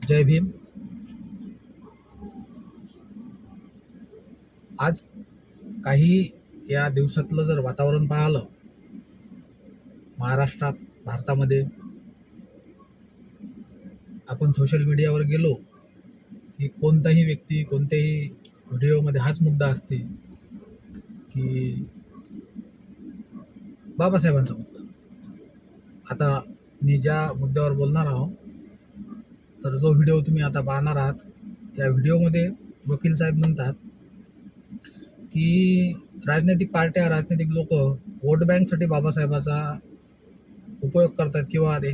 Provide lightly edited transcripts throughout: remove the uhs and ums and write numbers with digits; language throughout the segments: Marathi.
जय भीम. आज काही या दिवसातलं जर वातावरण पाहिलं महाराष्ट्रात, भारतामध्ये, आपण सोशल मीडियावर गेलो की कोणताही व्यक्ती कोणत्याही व्हिडिओमध्ये हाच मुद्दा असते की बाबासाहेबांचा मुद्दा. आता मी ज्या मुद्द्यावर बोलणार आहोत, तर जो व्हिडिओ तुम्ही आता पाहणार आहात, त्या व्हिडिओमध्ये वकील साहेब म्हणतात की राजनैतिक पार्ट्या, राजनैतिक लोक वोट बँकसाठी बाबासाहेबाचा उपयोग करतात किंवा ते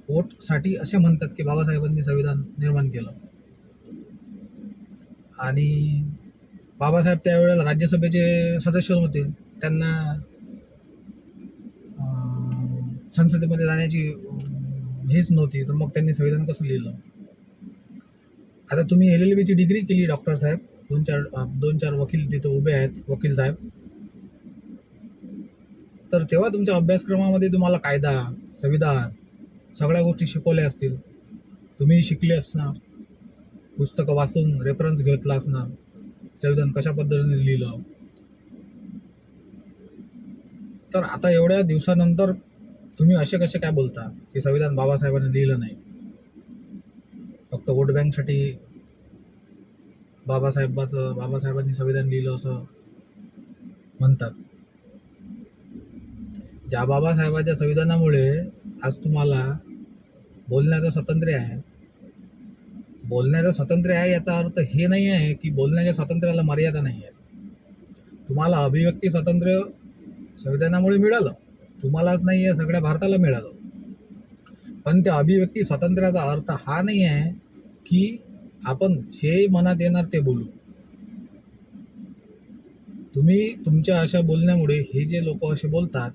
वोटसाठी असे म्हणतात की बाबासाहेबांनी संविधान निर्माण केलं. आणि बाबासाहेब त्यावेळेला राज्यसभेचे सदस्य होते, त्यांना संसदेमध्ये जाण्याची हेच नव्हती, तर मग त्यांनी संविधान कसं लिहिलं? आता तुम्ही LLB ची डिग्री केली डॉक्टर साहेब, दोन चार वकील तिथं उभे आहेत, वकील साहेब, तर तेव्हा तुमच्या अभ्यासक्रमामध्ये तुम्हाला कायदा, संविधान सगळ्या गोष्टी शिकवल्या असतील, तुम्ही शिकले असणार, पुस्तकं वाचून रेफरन्स घेतला असणार, संविधान कशा पद्धतीने लिहिलं. तर आता एवढ्या दिवसानंतर तुम्ही असे कसे काय बोलता की संविधान बाबासाहेबांनी लिहिलं नाही, फक्त वोट बँकसाठी बाबासाहेबांनी संविधान लिहिलं असं म्हणतात. ज्या बाबासाहेबांच्या संविधानामुळे आज तुम्हाला बोलण्याचं स्वातंत्र्य आहे, बोलण्याचं स्वातंत्र्य आहे, याचा अर्थ हे नाही आहे की बोलण्याच्या स्वातंत्र्याला मर्यादा नाही आहे. तुम्हाला अभिव्यक्ती स्वातंत्र्य संविधानामुळे मिळालं, तुम्हालाच नाही आहे, सगळ्या भारताला मिळालं. पण त्या अभिव्यक्ती स्वातंत्र्याचा अर्थ हा नाही आहे की आपण जे मनात येणार ते बोलू. तुम्ही तुमच्या अशा बोलण्यामुळे हे जे लोक असे बोलतात,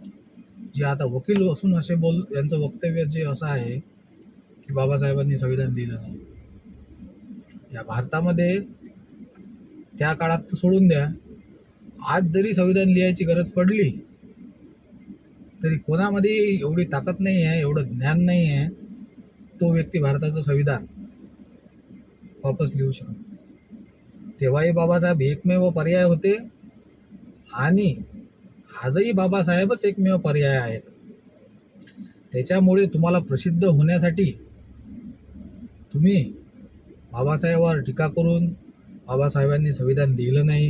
जे आता वकील असून असे यांचं वक्तव्य जे असं आहे की बाबासाहेबांनी संविधान दिलं नाही. या भारतामध्ये त्या काळात सोडून द्या, आज जरी संविधान लिहायची गरज पडली तरी कोणामध्ये एवढी ताकद नाही आहे, एवढं ज्ञान नाही आहे, तो व्यक्ती भारताचं संविधान वापस लिहू शकतो. तेव्हाही बाबासाहेब एकमेव पर्याय होते आणि आजही बाबासाहेबच एकमेव पर्याय आहेत. त्याच्यामुळे तुम्हाला प्रसिद्ध होण्यासाठी तुम्ही बाबासाहेबांवर टीका करून बाबासाहेबांनी संविधान लिहिलं नाही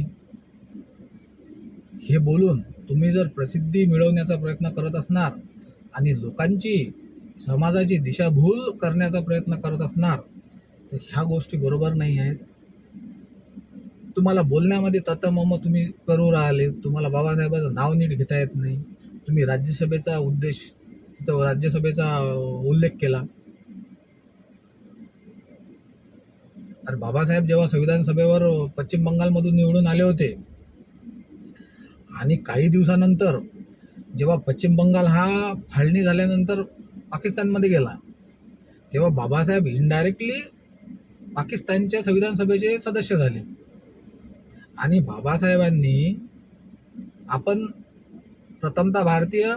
हे बोलून तुम्ही जर प्रसिद्धी मिळवण्याचा प्रयत्न करत असणार आणि लोकांची, समाजाची दिशाभूल करण्याचा प्रयत्न करत असणार, तर ह्या गोष्टी बरोबर नाही आहेत. तुम्हाला बोलण्यामध्ये ततमम तुम्ही करू राहिले, तुम्हाला बाबासाहेबांचं नाव नीट घेता येत नाही. तुम्ही राज्यसभेचा उल्लेख केला. अरे बाबासाहेब जेव्हा संविधान सभेवर पश्चिम बंगालमधून निवडून आले होते आणि काही दिवसानंतर जेव्हा पश्चिम बंगाल हा फाळणी झाल्यानंतर पाकिस्तानमध्ये गेला, तेव्हा बाबासाहेब इनडायरेक्टली पाकिस्तानच्या संविधान सभेचे सदस्य झाले. आणि बाबासाहेबांनी आपण प्रथमतः भारतीय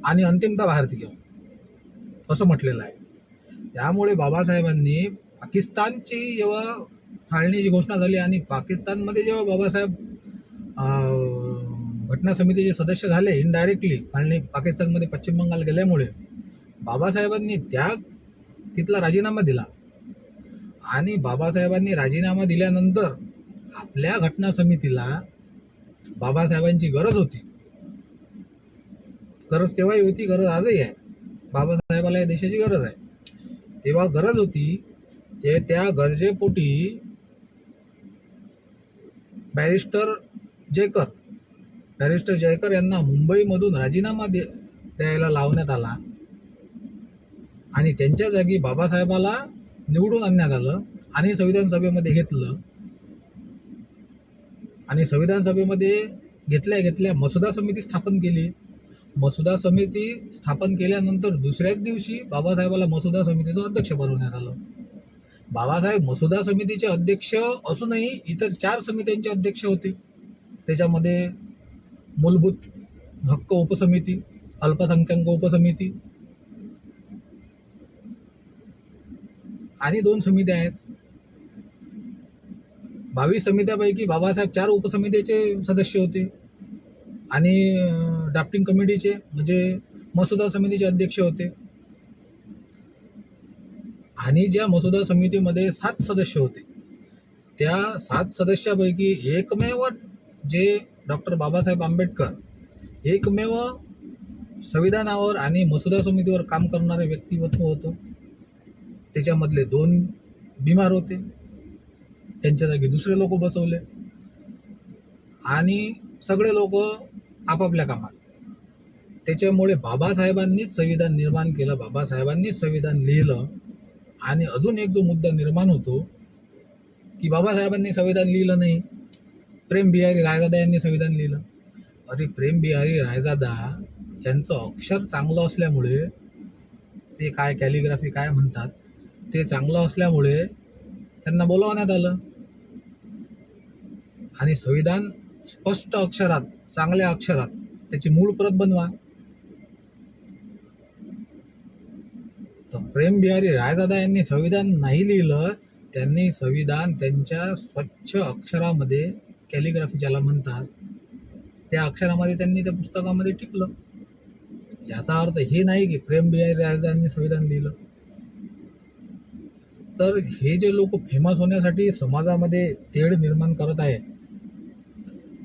आणि अंतिमतः भारतीय असं म्हटलेलं आहे. त्यामुळे बाबासाहेबांनी पाकिस्तानची जेव्हा फाळणीची घोषणा झाली आणि पाकिस्तानमध्ये जेव्हा बाबासाहेब घटना समितीचे सदस्य झाले इनडायरेक्टली, फाळणी पाकिस्तानमध्ये पश्चिम बंगाल गेल्यामुळे, बाबासाहेबांनी तिथला राजीनामा दिला. आणि बाबासाहेबांनी राजीनामा दिल्यानंतर आपल्या घटना समितीला बाबासाहेबांची गरज होती. गरज तेव्हाही होती, गरज आजही आहे. बाबासाहेबाला या देशाची गरज आहे. तेव्हा गरज होती, त्या गरजेपोटी बॅरिस्टर जयकर यांना मुंबईमधून राजीनामा द्यायला लावण्यात आला आणि त्यांच्या जागी बाबासाहेबाला निवडून आणण्यात आलं आणि संविधान सभेमध्ये घेतलं. आणि संविधान सभेमध्ये घेतल्या मसुदा समिती स्थापन केली. मसुदा समिती स्थापन केल्यानंतर दुसऱ्याच दिवशी बाबासाहेबाला मसुदा समितीचं अध्यक्ष बनवण्यात आलं. बाबासाहेब मसुदा समितीचे अध्यक्ष असूनही इतर 4 समित्यांचे अध्यक्ष होते. त्याच्यामध्ये मूलभूत हक्क उपसमिती, अल्पसंख्याक उपसमिती आणि 2 समित्या आहेत. 22 समित्यापैकी बाबासाहेब 4 उपसमितीचे सदस्य होते आणि ड्राफ्टिंग कमिटीचे म्हणजे मसुदा समितीचे अध्यक्ष होते. आणि ज्या मसुदा समितीमध्ये 7 सदस्य होते, त्या 7 सदस्यापैकी एकमेव जे डॉक्टर बाबासाहेब आंबेडकर एकमेव संविधानावर आणि मसुदा समितीवर काम करणारे व्यक्तिमत्व होतं. त्याच्यामधले 2 बिमार होते, त्यांच्या जागी दुसरे लोक बसवले आणि सगळे लोक आपापल्या कामात. त्याच्यामुळे बाबासाहेबांनीच संविधान निर्माण केलं, बाबासाहेबांनीच संविधान लिहिलं. आणि अजून एक जो मुद्दा निर्माण होतो की बाबासाहेबांनी संविधान लिहिलं नाही, प्रेम बिहारी रायजादा यांनी संविधान लिहिलं. अरे प्रेम बिहारी रायजादा यांचं अक्षर चांगलं असल्यामुळे, ते काय कॅलिग्राफी काय म्हणतात ते चांगलं असल्यामुळे त्यांना बोलावण्यात आलं आणि संविधान स्पष्ट अक्षरात चांगल्या अक्षरात त्याची मूळ प्रत बनवा. तर प्रेम बिहारी रायजादा यांनी संविधान नाही लिहिलं, त्यांनी संविधान त्यांच्या स्वच्छ अक्षरामध्ये, कॅलिग्राफी ज्याला म्हणतात, त्या अक्षरामध्ये त्यांनी त्या पुस्तकामध्ये टिकलं. याचा अर्थ हे नाही की प्रेम बिहारी रायजादा यांनी संविधान लिहिलं. तर हे जे लोक फेमस होण्यासाठी समाजामध्ये तेढ निर्माण करत आहेत,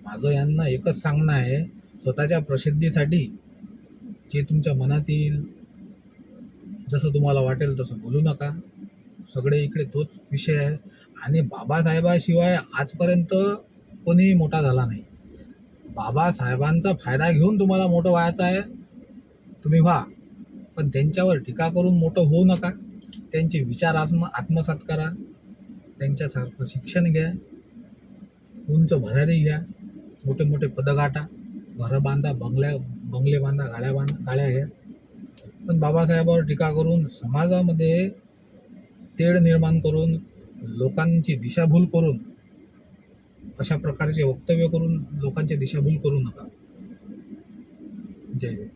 माझं यांना एकच सांगणं आहे, स्वतःच्या प्रसिद्धीसाठी जे तुमच्या मनात येईल, जसं तुम्हाला वाटेल तसं बोलू नका. सगळे इकडे तोच विषय आहे. आणि बाबासाहेबाशिवाय आजपर्यंत कोणीही मोठा झाला नाही. बाबासाहेबांचा फायदा घेऊन तुम्हाला मोठं व्हायचं आहे, तुम्ही व्हा, पण त्यांच्यावर टीका करून मोठं होऊ नका. त्यांचे विचार आत्मसात करा, त्यांच्यासारखं शिक्षण घ्या, उंच भरारी घ्या, मोठे मोठे पदं गाठा, घरं बांधा, बंगले बांधा, गाड्या घ्या. पण बाबासाहेबांवर टीका करून, समाजामध्ये तेढ निर्माण करून, लोकांची दिशाभूल करून, अशा प्रकारचे वक्तव्य करून लोकांची दिशाभूल करू नका. जय हिंद.